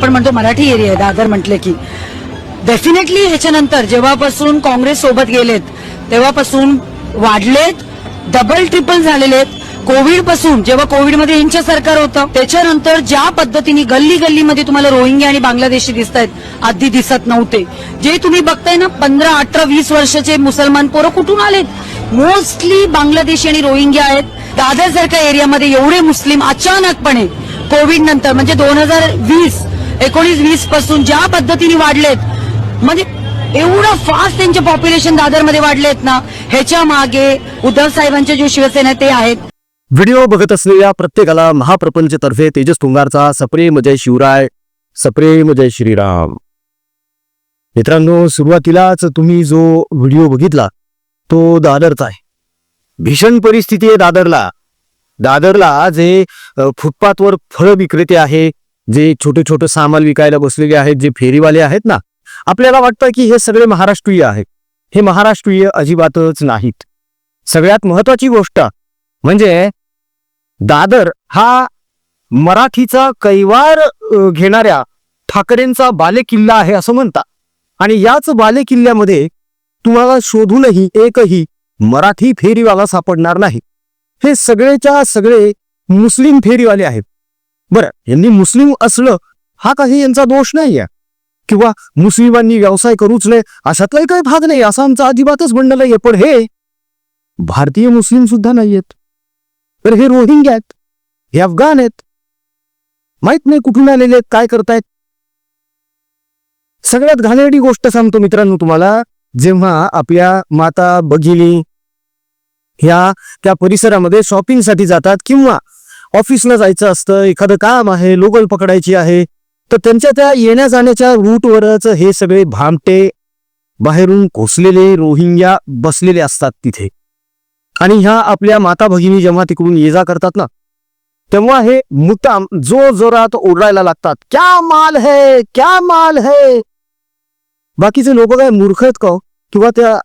आपण म्हणतो मराठी एरिया आहे दादर म्हटले की डेफिनेटली ह्याच्यानंतर जेव्हापासून काँग्रेस सोबत गेलेत तेव्हापासून वाढलेत, डबल ट्रिपल झालेले. कोविड पासून जेव्हा कोविडमध्ये यांचं सरकार होतं त्याच्यानंतर ज्या पद्धतीने गल्ली गल्लीमध्ये तुम्हाला रोहिंग्या आणि बांगलादेशी दिसत आहेत, आधी दिसत नव्हते. जे तुम्ही बघताय ना 15, 18, 20 वर्षाचे मुसलमान पोरं कुठून आलेत? मोस्टली बांगलादेशी आणि रोहिंग्या आहेत. दादर सारख्या एरियामध्ये एवढे मुस्लिम अचानकपणे कोविड नंतर म्हणजे 2019-20 पासून ज्या पद्धतीने वाढलेत, म्हणजे एवढं फास्ट त्यांचे पॉप्युलेशन दादरमध्ये वाढलेत ना, ह्याच्या मागे उद्धव साहेबांचे जे शिवसेना ते आहेत. व्हिडिओ बघत असलेल्या प्रत्येकाला महाप्रपंच तर्फे तेजस तुंगारचा सप्रेम जय शिवराय, सप्रेम जय श्रीराम. मित्रांनो, सुरुवातीलाच तुम्ही जो व्हिडिओ बघितला तो दादरचा आहे. भीषण परिस्थिती आहे दादरला जे फुटपाथवर फळ विक्रेते आहे, जे छोटे छोटे सामान विकायला बसलेले आहेत, जे फेरीवाले आहेत ना, आपल्याला वाटतं की हे सगळे महाराष्ट्रीय आहेत. हे महाराष्ट्रीय अजिबातच नाहीत. सगळ्यात महत्वाची गोष्ट म्हणजे दादर हा मराठीचा कैवार घेणाऱ्या ठाकरेंचा बालेकिल्ला आहे असं म्हणतात. आणि याच बालेकिल्ल्यामध्ये तुम्हाला शोधूनही एकही मराठी फेरीवाला सापडणार नाही. हे सगळेच्या सगळे मुस्लिम फेरीवाले आहेत. बरं, यांनी मुस्लिम असलं हा काही यांचा दोष नाही आहे, किंवा मुस्लिमांनी व्यवसाय करूच नये अशातलाही काही भाग नाही असं आमचं अजिबातच म्हणणं नाहीये. पण हे भारतीय मुस्लिम सुद्धा नाहीयेत, तर हे रोहिंग्या आहेत, हे अफगाण आहेत, माहित नाही कुठून आलेले आहेत, काय करतायत. सगळ्यात घाणेरडी गोष्ट सांगतो मित्रांनो तुम्हाला, जेव्हा आपल्या माता भगिनी ह्या त्या परिसरामध्ये शॉपिंगसाठी जातात किंवा ऑफिसला जायचं असतं, एखादं काम आहे, लोकल पकडायची आहे, तर त्यांच्या त्या येण्या जाण्याच्या रूटवरच हे सगळे भामटे बाहेरून कोसलेले रोहिंग्या बसलेले असतात तिथे. आणि ह्या आपल्या माता भगिनी जेव्हा तिकडून ये जा करतात ना, तेव्हा हे मुद्दाम जोरात ओरडायला लागतात, क्या माल है, क्या माल है. बाकीचे लोक काय मूर्ख आहेत का? किंवा त्या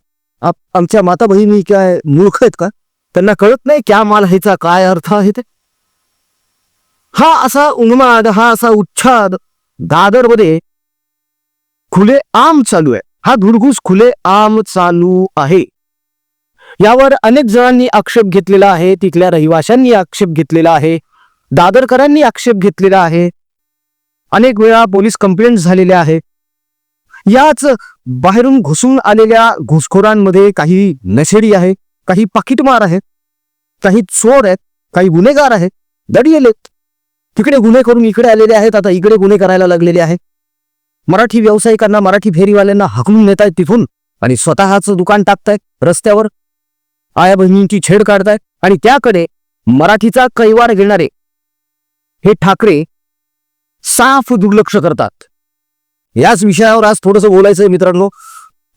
आमच्या माता बहिणी काय मूर्ख आहेत का? त्यांना कळत नाही क्या माल ह्याचा काय अर्थ आहे ते. हा असा उन्माद, हा असा उच्छाद दादरमध्ये खुले आम चालू आहे. हा धुडगूस खुले आम चालू आहे. यावर अनेक जणांनी आक्षेप घेतलेला आहे. तिथल्या रहिवाशांनी आक्षेप घेतलेला आहे, दादरकरांनी आक्षेप घेतलेला आहे, अनेक वेळा पोलीस कंप्लेंट झालेल्या आहे. याच बाहेरून घुसून आलेल्या घुसखोरांमध्ये काही नशेडी आहे, काही पाकिटमार आहेत, काही चोर आहेत, काही गुन्हेगार आहेत, दडियलेत. तिकडे गुन्हे करून इकडे आलेले आहेत, आता इकडे गुन्हे करायला लागलेले आहेत. मराठी व्यावसायिकांना, मराठी फेरीवाल्यांना हाकलून नेत आहेत तिथून आणि स्वतःच दुकान टाकतायत रस्त्यावर, आया बहिणींची छेड काढतायत. आणि त्याकडे मराठीचा कैवार घेणारे हे ठाकरे साफ दुर्लक्ष करतात. याच विषयावर आज थोडंसं बोलायचंय मित्रांनो,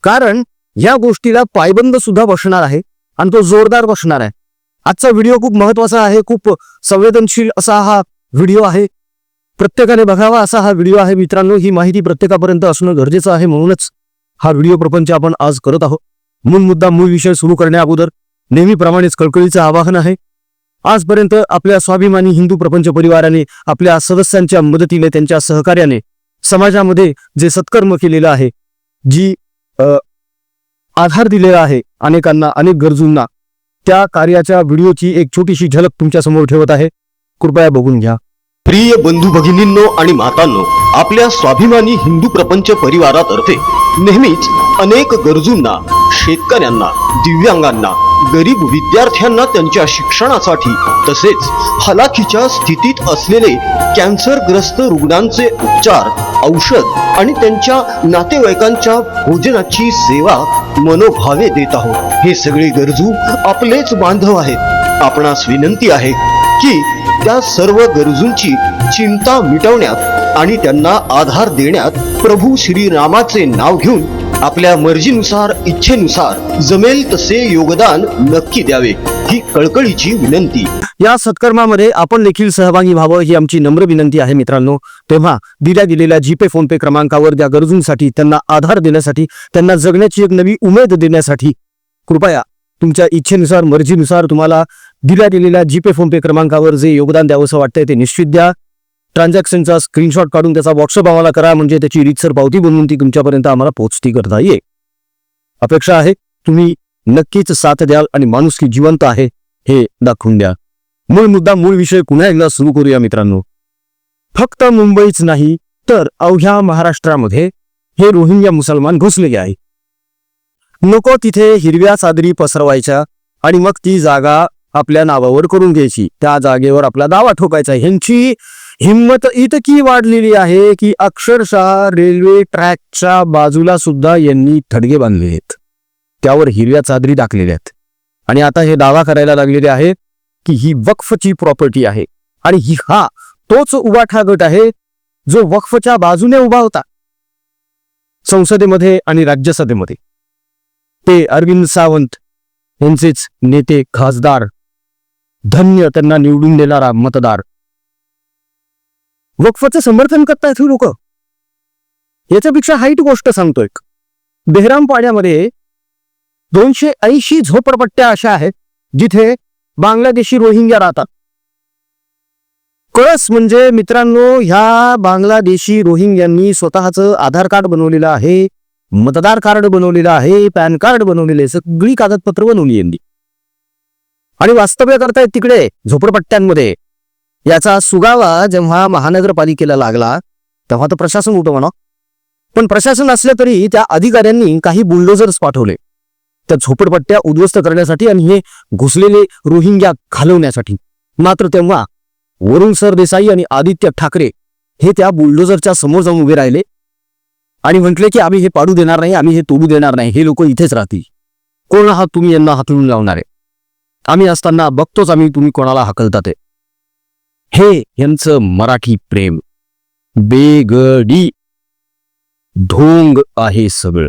कारण या गोष्टीला पायबंद सुद्धा बसणार आहे आणि तो जोरदार बसणार आहे. आजचा व्हिडिओ खूप महत्वाचा आहे, खूप संवेदनशील असा हा व्हिडिओ आहे, प्रत्येकाने बघावा असा हा व्हिडिओ आहे मित्रांनो. ही माहिती प्रत्येकापर्यंत असणं गरजेचं आहे, म्हणूनच हा व्हिडिओ प्रपंच आपण आज करत आहोत. मूळ मुद्दा, मूळ विषय सुरू करण्या अगोदर नेहमीप्रमाणेच कळकळीचं आवाहन आहे. आजपर्यंत आपल्या स्वाभिमानी हिंदू प्रपंच परिवाराने आपल्या सदस्यांच्या मदतीने, त्यांच्या सहकार्याने समाजामध्ये जे सत्कर्म केलेलं आहे, जी आधार दिलेला आहे अनेकांना, अनेक गरजूंना, त्या कार्याच्या व्हिडिओची एक छोटीशी झलक तुमच्या समोर ठेवत आहे. कृपया बघून घ्या. प्रिय बंधू भगिनींनो आणि मातांनो, आपल्या स्वाभिमानी हिंदू प्रपंच परिवारातर्फे नेहमीच अनेक गरजूंना, शेतकऱ्यांना, दिव्यांगांना, गरीब विद्यार्थ्यांना त्यांच्या शिक्षणासाठी, तसेच हलाखीच्या स्थितीत असलेले कॅन्सरग्रस्त रुग्णांचे उपचार, औषध आणि त्यांच्या नातेवाईकांच्या भोजनाची सेवा मनोभावे देत आहोत. हे सगळे गरजू आपलेच बांधव आहेत. आपणास विनंती आहे की त्या सर्व गरजूंची चिंता मिटवण्यात आणि त्यांना आधार देण्यात प्रभू श्रीरामाचे नाव घेऊन आपल्या मर्जीनुसार, इच्छेनुसार जमेल तसे योगदान नक्की द्यावे, ही कळकळीची विनंती. या सत्कर्मामध्ये आपण देखील सहभागी व्हावं ही आमची नम्र विनंती आहे मित्रांनो. तेव्हा दिल्या गेलेल्या जीपे, फोनपे क्रमांकावर त्या गरजूंसाठी, त्यांना आधार देण्यासाठी, त्यांना जगण्याची एक नवी उमेद देण्यासाठी कृपया तुमच्या इच्छेनुसार, मर्जीनुसार तुम्हाला दिल्या गेलेल्या जीपे, फोनपे क्रमांकावर जे योगदान द्यावंसं वाटतंय ते निश्चित द्या. ट्रान्झॅक्शनचा स्क्रीनशॉट काढून त्याचा व्हॉट्सअप आम्हाला करा, म्हणजे त्याची रीतसर पावती बनवून ती तुमच्यापर्यंत आम्हाला पोहोचती करता येईल. अपेक्षा आहे तुम्ही नक्कीच साथ द्याल आणि माणुसकी जिवंत आहे हे दाखवून द्या. मूळ मुद्दा, मूळ विषय पुन्हा एकदा सुरू करूया मित्रांनो. फक्त मुंबईच नाही तर अवघ्या महाराष्ट्रामध्ये हे रोहिंग्या मुसलमान घुसलेले आहे. नको तिथे हिरव्या चादरी पसरवायच्या आणि मग ती जागा आपल्या नावावर करून घ्यायची, त्या जागेवर आपला दावा ठोकायचा. ह्यांची हिंमत इतकी वाढलेली आहे की अक्षरशः रेल्वे ट्रॅकच्या बाजूला सुद्धा यांनी थडगे बांधले आहेत, त्यावर हिरव्या चादरी टाकलेल्या आहेत आणि आता हे दावा करायला लागलेले आहे की ही वक्फची प्रॉपर्टी आहे. आणि ही हा तोच उबाठा गट आहे जो वक्फच्या बाजूने उभा होता संसदेमध्ये आणि राज्यसभेमध्ये. ते अरविंद सावंत यांचेच नेते, खासदार, धन्य त्यांना निवडून देणारा मतदार वक्फचं समर्थन करतायत ही लोक. याच्यापेक्षा हाईट गोष्ट सांगतोय. बेहराम पाड्यामध्ये 280 झोपडपट्ट्या अशा आहेत जिथे बांगलादेशी रोहिंग्या राहतात. कळस म्हणजे मित्रांनो, ह्या बांगलादेशी रोहिंग्यांनी स्वतःचं आधार कार्ड बनवलेलं आहे, मतदार कार्ड बनवलेलं आहे, पॅन कार्ड बनवलेले, सगळी कागदपत्र बनवली यांनी आणि वास्तव्य करतायत तिकडे झोपडपट्ट्यांमध्ये. याचा सुगावा जेव्हा महानगरपालिकेला लागला तेव्हा तर प्रशासन होतं म्हणा, पण प्रशासन असलं तरी त्या अधिकाऱ्यांनी काही बुलडोझर्स पाठवले त्या झोपडपट्ट्या उद्ध्वस्त करण्यासाठी आणि हे घुसलेले रोहिंग्या घालवण्यासाठी. मात्र तेव्हा वरुण सरदेसाई आणि आदित्य ठाकरे हे त्या बुलडोझरच्या समोर जाऊन उभे राहिले आणि म्हटले की आम्ही हे पाडू देणार नाही, आम्ही हे तोडू देणार नाही, हे लोक इथेच राहतील. कोण आहात तुम्ही यांना हाकलून लावणारे? आम्ही असताना बघतोच आम्ही तुम्ही कोणाला हाकलतात. हे यांचं मराठी प्रेम बेगडी ढोंग आहे सगळं.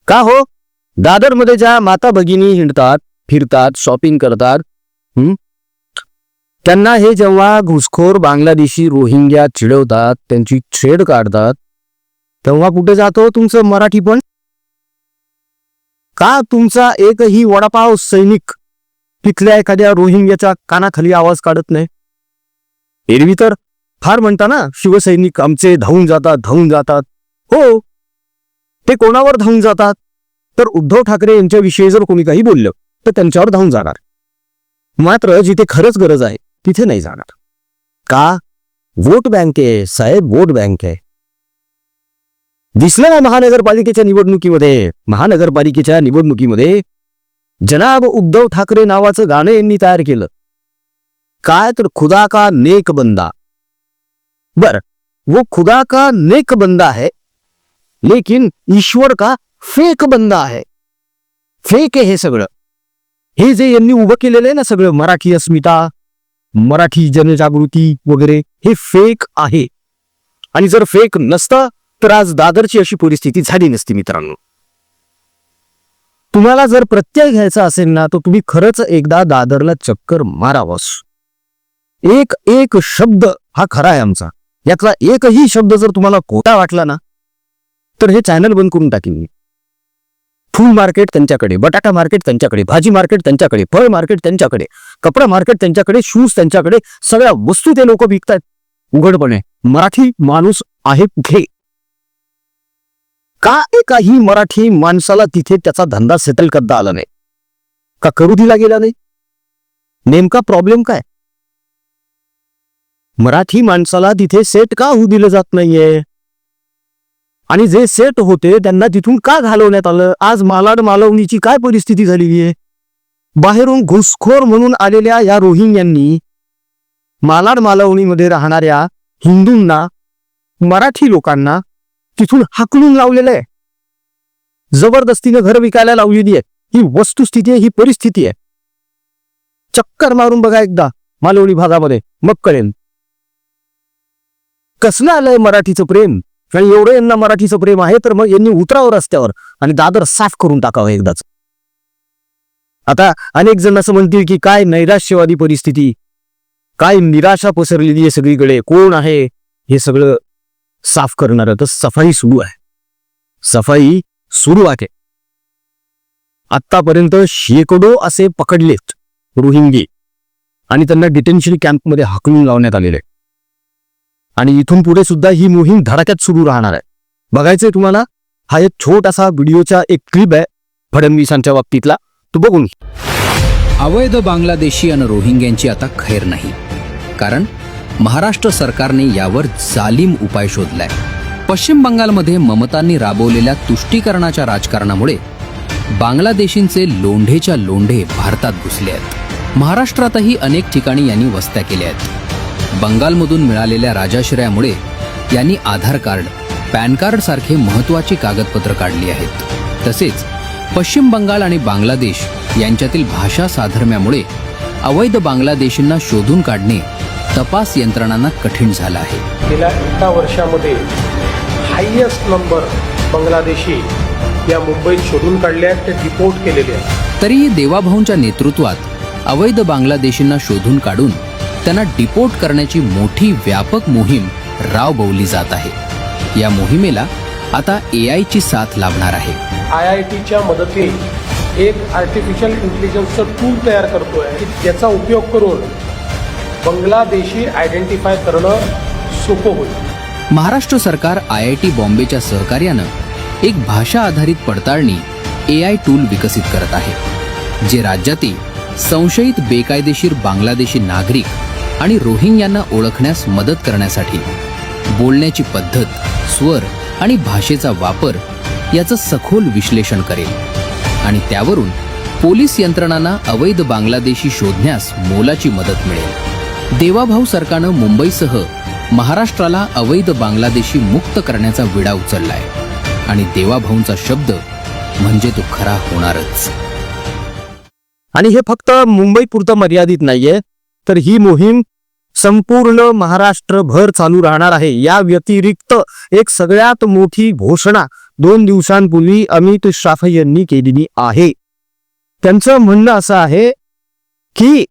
का हो? दादरमध्ये ज्या माता भगिनी हिंडतात, फिरतात, शॉपिंग करतात, त्यांना हे जेव्हा घुसखोर बांगलादेशी रोहिंग्या चिडवतात, त्यांची छेड काढतात, तेव्हा कुठे जातो तुमचं मराठी? पण का तुमचा एकही वडापाव सैनिक तिथल्या एखाद्या रोहिंग्याच्या कानाखाली आवाज काढत नाही? एरवी तर फार म्हणता ना, शिवसैनिक आमचे धावून जातात, धावून जातात. हो, ते कोणावर धावून जातात? तर उद्धव ठाकरे यांच्याविषयी जर कोणी काही बोललं तर त्यांच्यावर धावून जाणार. मात्र जिथे खरंच गरज आहे तिथे नाही जाणार. का? वोट बँक आहे साहेब, वोट बँक आहे. दिसलं ना महानगरपालिकेच्या निवडणुकीमध्ये जनाब उद्धव ठाकरे नावाचं गाणं यांनी तयार केलं. काय तर खुदा का नेक बंदा. बर, वो खुदा का नेक बंदा है लेकिन ईश्वर का फेक बंदा है. फेक आहे हे सगळं. हे जे यांनी उभं केलेलं आहे ना सगळं, मराठी अस्मिता, मराठी जनजागृती वगैरे, हे फेक आहे. आणि जर फेक नसतं तर आज दादरची अशी परिस्थिती झाली नसती. मित्रांनो, तुम्हाला जर प्रत्यय घ्यायचा असेल ना तर तुम्ही खरंच एकदा दादरला चक्कर मारावंस. एक शब्द हा खरा आहे आमचा. यातला एकही शब्द जर तुम्हाला खोटा वाटला ना तर हे चॅनल बंद करून टाकीन. फूल मार्केट त्यांच्याकडे, बटाटा मार्केट त्यांच्याकडे, भाजी मार्केट त्यांच्याकडे, फळ मार्केट त्यांच्याकडे, कपडा मार्केट त्यांच्याकडे, शूज त्यांच्याकडे, सगळ्या वस्तू ते लोक विकतायत उघडपणे. मराठी माणूस आहे कुठे? का एकाही मराठी माणसाला तिथे त्याचा धंदा सेटल करता आला नाही? का करू दिला गेला नाही? नेमका प्रॉब्लेम काय? मराठी माणसाला तिथे सेट का होऊ दिलं जात नाहीये? आणि जे सेट होते त्यांना तिथून का घालवण्यात आलं? आज मालाड मालवणीची काय परिस्थिती झालेली आहे? बाहेरून घुसखोर म्हणून आलेल्या या रोहिंग्यांनी मालाड मालवणीमध्ये राहणाऱ्या हिंदूंना, मराठी लोकांना तिथून हाकलून लावलेलं आहे. जबरदस्तीने घर विकायला लावलेली आहे. ही वस्तुस्थिती आहे, ही परिस्थिती आहे. चक्कर मारून बघा एकदा मालवणी भागामध्ये, मग कळेल कसलं आलंय मराठीचं प्रेम. आणि एवढं यांना मराठीचं प्रेम आहे तर मग यांनी उतरावं रस्त्यावर आणि दादर साफ करून टाकावं एकदाच. आता अनेक जण असं म्हणतील की काय नैराश्यवादी परिस्थिती, काय निराशा पसरलेली आहे सगळीकडे, कोण आहे हे सगळं साफ करणार? तर सफाई सुरू आहे. सफाई सुरू आहे. आतापर्यंत शेकडो असे पकडलेत रोहिंगे आणि त्यांना डिटेन्शन कॅम्पमध्ये हाकलून लावण्यात आलेले. आणि इथून पुढे सुद्धा ही मोहीम धडाक्यात सुरू राहणार आहे. बघायचंय तुम्हाला? हा एक छोटासा व्हिडिओचा एक क्लिप आहे फडणवीसांच्या बाबतीतला, तो बघून घ्या. अवैध बांगलादेशी आणि रोहिंग्यांची आता खैर नाही, कारण महाराष्ट्र सरकारने यावर जालीम उपाय शोधलाय. पश्चिम बंगालमध्ये ममतांनी राबवलेल्या तुष्टीकरणाच्या राजकारणामुळे बांगलादेशींचे लोंढेच्या लोंढे भारतात घुसले आहेत. महाराष्ट्रातही अनेक ठिकाणी यांनी वस्त्या केल्या आहेत. बंगालमधून मिळालेल्या राजाश्रयामुळे यांनी आधार कार्ड, पॅन कार्ड सारखे महत्त्वाची कागदपत्र काढली आहेत. तसेच पश्चिम बंगाल आणि बांगलादेश यांच्यातील भाषा साधर्म्यामुळे अवैध बांगलादेशींना शोधून काढणे तपास यंत्रणांना कठीण झालं आहे. गेल्या एका वर्षामध्ये हायएस्ट नंबर बांगलादेशी या मुंबईत शोधून काढले आहेत, ते डिपोर्ट केलेले आहेत. तरीही देवाभाऊंच्या नेतृत्वात अवैध बांगलादेशींना शोधून काढून त्यांना डिपोर्ट करण्याची मोठी व्यापक मोहीम राबवली जात आहे. या मोहिमेला आता AIची साथ लाभणार आहे. IITच्या मदतीने एक आर्टिफिशियल इंटेलिजन्सचं टूल तयार करतोय की त्याचा उपयोग करून बांगलादेशी आयडेंटिफाय करणं सोपं होईल. महाराष्ट्र सरकार IIT बॉम्बेच्या सहकार्यानं एक भाषा आधारित पडताळणी AI टूल विकसित करत आहे, जे राज्यातील संशयित बेकायदेशीर बांगलादेशी नागरिक आणि रोहिंग्यांना ओळखण्यास मदत करण्यासाठी बोलण्याची पद्धत, स्वर आणि भाषेचा वापर याचं सखोल विश्लेषण करेल आणि त्यावरून पोलीस यंत्रणांना अवैध बांगलादेशी शोधण्यास मोलाची मदत मिळेल. देवाभाऊ सरकारनं मुंबईसह महाराष्ट्राला अवैध बांगलादेशी मुक्त करण्याचा विडा उचललाय आणि देवाभाऊंचा शब्द म्हणजे तो खरा होणारच. आणि हे फक्त मुंबईपुरतं मर्यादित नाहीये, तर ही मोहीम संपूर्ण महाराष्ट्रभर चालू राहणार आहे. या व्यतिरिक्त एक सगळ्यात मोठी घोषणा 2 दिवसांपूर्वी अमित शाह यांनी केलेली आहे. त्यांचं म्हणणं असं आहे की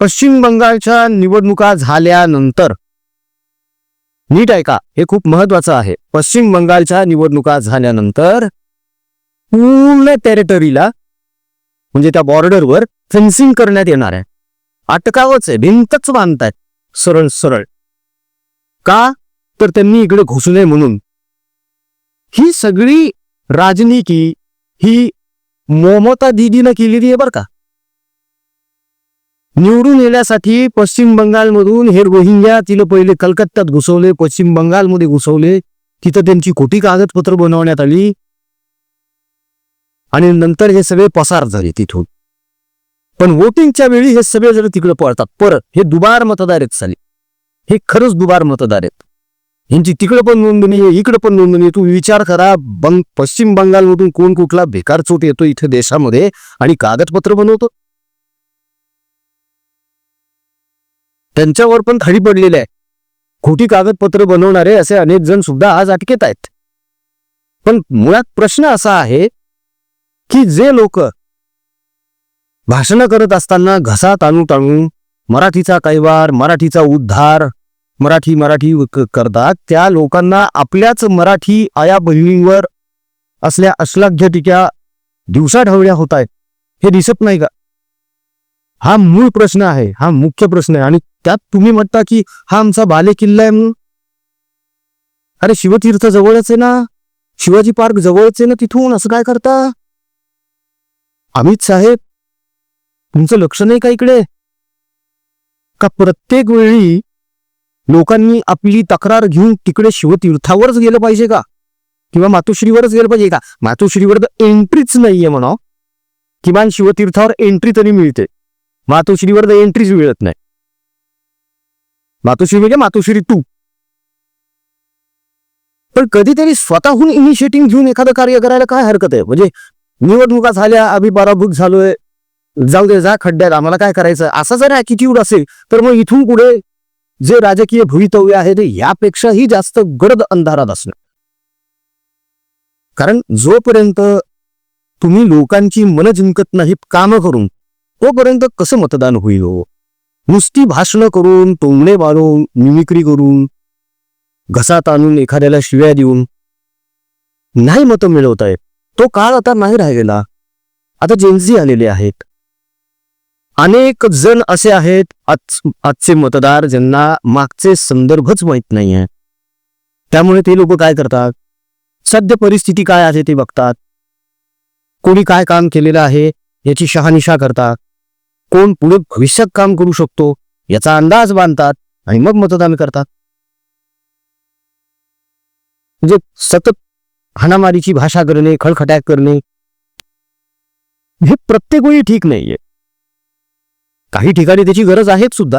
पश्चिम बंगालच्या निवडणुका झाल्यानंतर, नीट ऐका, हे खूप महत्वाचं आहे, पश्चिम बंगालच्या निवडणुका झाल्यानंतर पूर्ण टेरिटरीला म्हणजे त्या बॉर्डरवर फेन्सिंग करण्यात येणार आहे. अटकावच आहे, भिंतच बांधतायत सरळ सरळ. का? तर त्यांनी इकडे घुसू नये म्हणून. ही सगळी राजनीती ही ममता दीदीनं केलेली आहे बरं का. निवडून येण्यासाठी पश्चिम बंगालमधून हे रोहिंग्या तिला पहिले कलकत्त्यात घुसवले, पश्चिम बंगालमध्ये घुसवले, तिथं त्यांची खोटी कागदपत्र बनवण्यात आली आणि नंतर हे सगळे पसार झाले तिथून. पण वोटिंगच्या वेळी हे सगळे जर तिकडे पळतात परत. हे दुबार मतदार आहेत साले, हे खरंच दुबार मतदार आहेत. यांची तिकडे पण नोंदणी आहे, इकडे पण नोंदणी आहे. तू विचार करा, पश्चिम बंगालमधून कोण कुठला बेकार चोट येतो इथे देशामध्ये आणि कागदपत्र बनवतो. त्यांच्यावर पण थाळी पडलेली आहे. खोटी कागदपत्र बनवणारे असे अनेक जण सुद्धा आज अटकेत आहेत. पण मुळात प्रश्न असा आहे की जे लोक भाषण करत असताना घसा ताणू ताणून मराठीचा कैवार, मराठीचा उद्धार, मराठी करतात, त्या लोकांना आपल्याच मराठी आया बहिणींवर असल्या अश्लाघ्य टीका दिवसाढवळ्या होत आहेत हे दिसत नाही का? हा मूळ प्रश्न आहे, हा मुख्य प्रश्न आहे. आणि त्यात तुम्ही म्हणता की हा आमचा बाले किल्ला आहे म्हणून. अरे शिवतीर्थ जवळच आहे ना, शिवाजी पार्क जवळच आहे ना, तिथून असं काय करता? अमित साहेब, तुमचं लक्ष नाही का इकडे? का प्रत्येक वेळी लोकांनी आपली तक्रार घेऊन तिकडे शिवतीर्थावरच गेलं पाहिजे का? किंवा मातोश्रीवरच गेलं पाहिजे का? मातोश्रीवर तर एंट्रीच नाहीये म्हणा. किमान शिवतीर्थावर एंट्री तरी मिळते, मातोश्रीवर तर एंट्रीच मिळत नाही. मातोश्री म्हणजे मातोश्री 2. पण कधीतरी स्वतःहून इनिशिएटिव्ह घेऊन एखादं कार्य करायला काय हरकत आहे? म्हणजे निवडणुका झाल्या, आम्ही पराभूत झालोय, जाऊ दे, जा खड्ड्यात, आम्हाला काय करायचं, असा जर ऍटिट्यूड असेल तर मग इथून पुढे जे राजकीय भवितव्य आहे ते यापेक्षाही जास्त गडद अंधारात असणं. कारण जोपर्यंत तुम्ही लोकांची मन जिंकत नाही कामं करून, तोपर्यंत कसं मतदान होईल हो? नुसती भाषणं करून, टोमणे मारून, मिमिक्री करून, घसा ताणून, एखाद्याला शिव्या देऊन नाही मतं मिळवतायत. तो काळ आता नाही राहिलेला. आता जेन्झी आलेले आहेत. अनेक जण असे आहेत आजचे मतदार ज्यांना मागचे संदर्भच माहित नाही आहे. त्यामुळे ते लोक काय करतात, सद्य परिस्थिती काय आहे ते बघतात, कोणी काय काम केलेलं आहे याची शहानिशा करतात, कोण पुढे भविष्यात काम करू शकतो याचा अंदाज बांधतात आणि मग मतदान करतात. म्हणजे सतत हाणामारीची भाषा करणे, खळखटाक करणे हे प्रत्येक वेळी ठीक नाहीये. काही ठिकाणी त्याची गरज आहेच सुद्धा,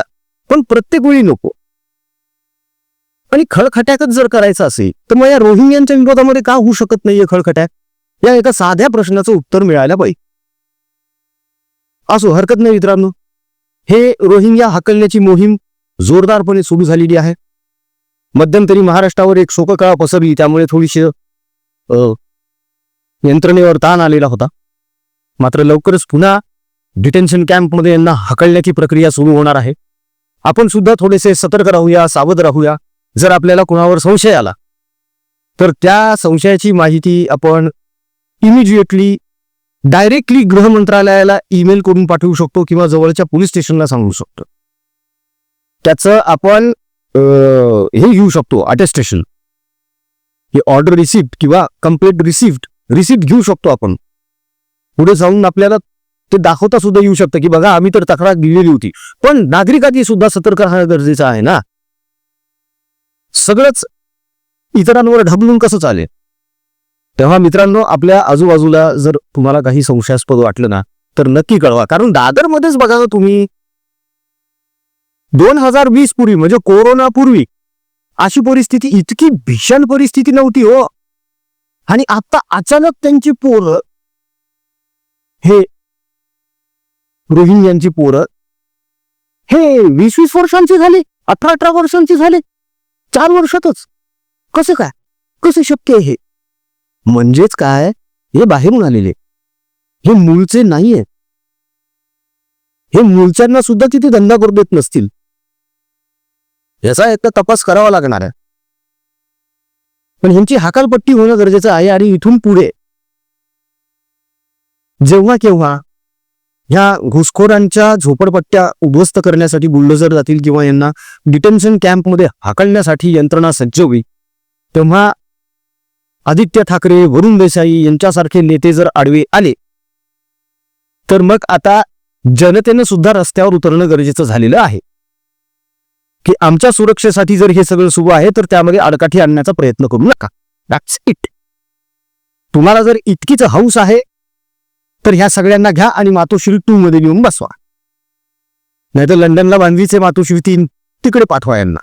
पण प्रत्येक वेळी नको. आणि खळखटाकच जर करायचं असेल तर मग या रोहिंग्यांच्या विरोधामध्ये का होऊ शकत नाहीये खळखटाक? या एका साध्या प्रश्नाचं उत्तर मिळायला पाहिजे. असो, हरकत नाही मित्रांनो. हे रोहिंग्या हाकलण्याची मोहीम जोरदारपणे सुरू झालेली आहे. मध्यंतरी महाराष्ट्रावर एक शोककळा पसरली, त्यामुळे थोडीशी यंत्रणेवर ताण आलेला होता. मात्र लवकरच पुन्हा डिटेन्शन कॅम्पमध्ये यांना हकलण्याची प्रक्रिया सुरू होणार आहे. आपण सुद्धा थोडेसे सतर्क राहूया, सावध राहूया. जर आपल्याला कुणावर संशय आला तर त्या संशयाची माहिती आपण इमिजिएटली डायरेक्टली गृह मंत्रालयाला ईमेल करून पाठवू शकतो किंवा जवळच्या पोलीस स्टेशनला सांगू शकतो. त्याचं आपण हे घेऊ शकतो, अटेस्टेशन, हे ऑर्डर रिसिप्ट किंवा कंप्लेंट रिसिप्ट घेऊ शकतो आपण. पुढे जाऊन आपल्याला ते दाखवता सुद्धा येऊ शकतं की बघा आम्ही तर तक्रार दिलेली होती. पण नागरिकांनी सुद्धा सतर्क राहणं गरजेचं आहे ना. सगळंच इतरांवर ढबलून कसं चालेल? तेव्हा मित्रांनो, आपल्या आजूबाजूला जर तुम्हाला काही संशयास्पद वाटलं ना तर नक्की कळवा. कारण दादरमध्येच बघा ना तुम्ही, 2020 पूर्वी म्हणजे कोरोनापूर्वी अशी परिस्थिती, इतकी भीषण परिस्थिती नव्हती हो. आणि आता अचानक त्यांची पोरं, हे रोहिंग्यांची पोरं हे 20-20 वर्षांची झाली, 18-18 वर्षांची झाले 4 वर्षातच. कसं काय, कसं शक्य आहे हे? म्हणजेच काय, हे बाहेरून आलेले, हे मूळचे नाहीये. हे मूळच्यांना सुद्धा तिथे धंदा करू देत नसतील. याचा एकदा तपास करावा लागणार आहे. पण ह्यांची हकालपट्टी होणं गरजेचं आहे. आणि इथून पुढे जेव्हा केव्हा ह्या घुसखोरांच्या झोपडपट्ट्या उद्ध्वस्त करण्यासाठी बुलडोझर जातील किंवा यांना डिटेन्शन कॅम्पमध्ये हाकलण्यासाठी यंत्रणा सज्ज होईल, तेव्हा आदित्य ठाकरे, वरुण देसाई यांच्यासारखे नेते जर आडवे आले तर मग आता जनतेनं सुद्धा रस्त्यावर उतरणं गरजेचं झालेलं आहे की आमच्या सुरक्षेसाठी जर हे सगळं सुरू आहे तर त्यामध्ये आडकाठी आणण्याचा प्रयत्न करू नका. That's it. तुम्हाला जर इतकीच हौस आहे तर ह्या सगळ्यांना घ्या आणि मातोश्री 2 मध्ये नेऊन बसवा. नाहीतर लंडनला बांधवीचे मातोश्री 3 तिकडे पाठवा. यांना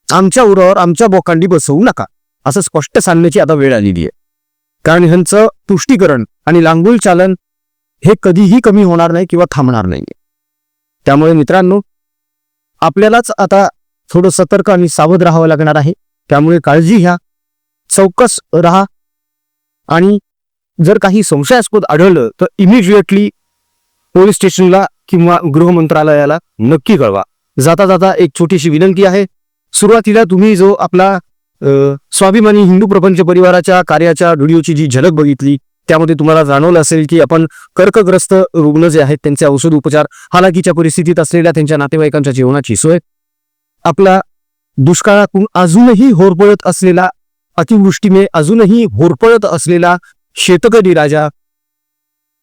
आमच्या उरावर, आमच्या बोकांडी बसवू नका, असं स्पष्ट सांगण्याची आता वेळ आलेली आहे. कारण ह्यांचं तुष्टीकरण आणि लांगुल चालन हे कधीही कमी होणार नाही किंवा थांबणार नाही. त्यामुळे मित्रांनो, आपल्यालाच आता थोडं सतर्क आणि सावध राहावं लागणार आहे. त्यामुळे काळजी घ्या, चौकस राहा आणि जर काही संशयास्पद आढळलं तर इमिजिएटली पोलीस स्टेशनला किंवा गृह मंत्रालयाला नक्की कळवा. जाता जाता एक छोटीशी विनंती आहे. सुरुवातीला तुम्ही जो आपला स्वाभिमानी हिंदू प्रपंच परिवाराच्या कार्याच्या व्हिडिओची जी झलक बघितली, त्यामध्ये तुम्हाला जाणवलं असेल की आपण कर्कग्रस्त रुग्ण जे आहेत त्यांचे औषध उपचार, हालाकीच्या परिस्थितीत असलेल्या त्यांच्या नातेवाईकांच्या जेवणाची सोय, आपला दुष्काळातून अजूनही होरपळत असलेला, अतिवृष्टीने अजूनही होरपळत असलेला शेतकरी राजा,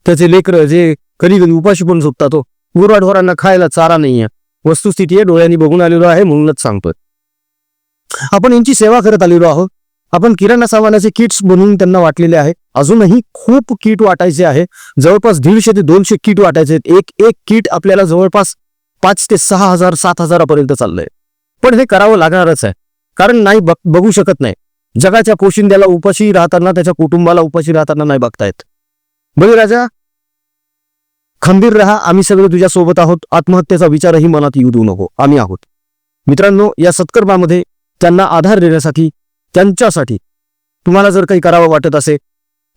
त्याचे लेकरं जे कधी कधी उपाशी पण झोपतात, तो गुराढोरांना खायला चारा नाहीये. वस्तुस्थिती आहे, डोळ्यांनी बघून आलेलो आहे म्हणूनच सांगतोय. आपण यांची सेवा करत आलेलो आहोत. आपण किराणा सामानाचे किट्स बनवून त्यांना वाटलेले आहे. अजूनही खूप किट वाटायचे आहे. जवळपास 150 ते 200 किट वाटायचे आहेत. एक किट आपल्याला जवळपास 5 ते 6 हजार 7 हजारापर्यंत चाललंय. पण हे करावं लागणारच आहे, कारण नाही बघू शकत नाही. जगाच्या पोशिंद्याला उपाशी राहताना, त्याच्या कुटुंबाला उपाशी राहताना नाही बघतायत. बळीराजा, खंबीर राहा, आम्ही सगळे तुझ्या सोबत आहोत. आत्महत्येचा विचारही मनात येऊ देऊ नको, आम्ही आहोत. मित्रांनो, या सत्कर्मामध्ये त्यांना आधार देण्यासाठी, त्यांच्यासाठी तुम्हाला जर काही करावं वाटत असेल,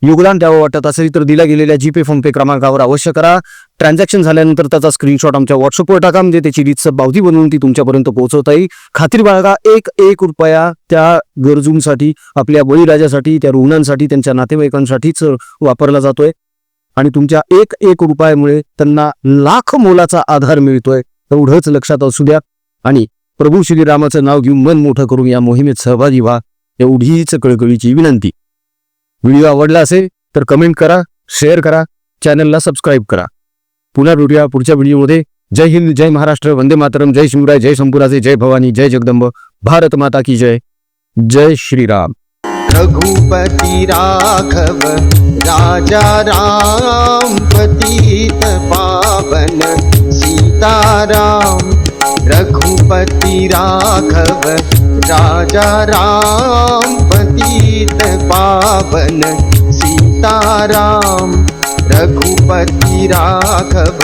योगदान द्यावं वाटत असेल तर दिल्या गेलेल्या जीपे फोनपे क्रमांकावर अवश्य करा. ट्रान्झॅक्शन झाल्यानंतर त्याचा स्क्रीनशॉट आमच्या व्हॉट्सअपवर टाका, म्हणजे त्याची रीतसर पावती बनवून ती तुमच्यापर्यंत पोहोचवता येईल. खात्री बाळगा, एक रुपया त्या गरजूंसाठी, आपल्या बळीराजासाठी, त्या रुग्णांसाठी, त्यांच्या नातेवाईकांसाठीच वापरला जातोय. आणि तुमच्या एक एक रुपयामुळे त्यांना लाख मोलाचा आधार मिळतोय. एवढंच लक्षात असू द्या आणि प्रभू श्रीरामाचं नाव घेऊन मन मोठं करून या मोहिमेत सहभागी व्हा, एवढीच कळकळीची विनंती. व्हिडिओ आवडला असेल तर कमेंट करा, शेअर करा, चॅनलला सबस्क्राईब करा. पुन्हा भेटूया पुढच्या व्हिडिओमध्ये. जय हिंद, जय महाराष्ट्र, वंदे मातरम, जय शिवराय, जय शंभूराजे, जय भवानी, जय जगदंब, भारत माता की जय. जय श्रीराम. रघुपति राघव राजा राम, पतित पावन सीताराम. रघुपति राघव राजा राम, पतित पावन सीताराम. रघुपति राघव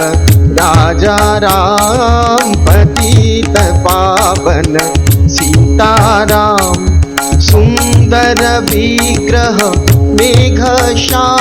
राजा राम, पतित पावन सीताराम. सुंदर विग्रह मेघ श्याम.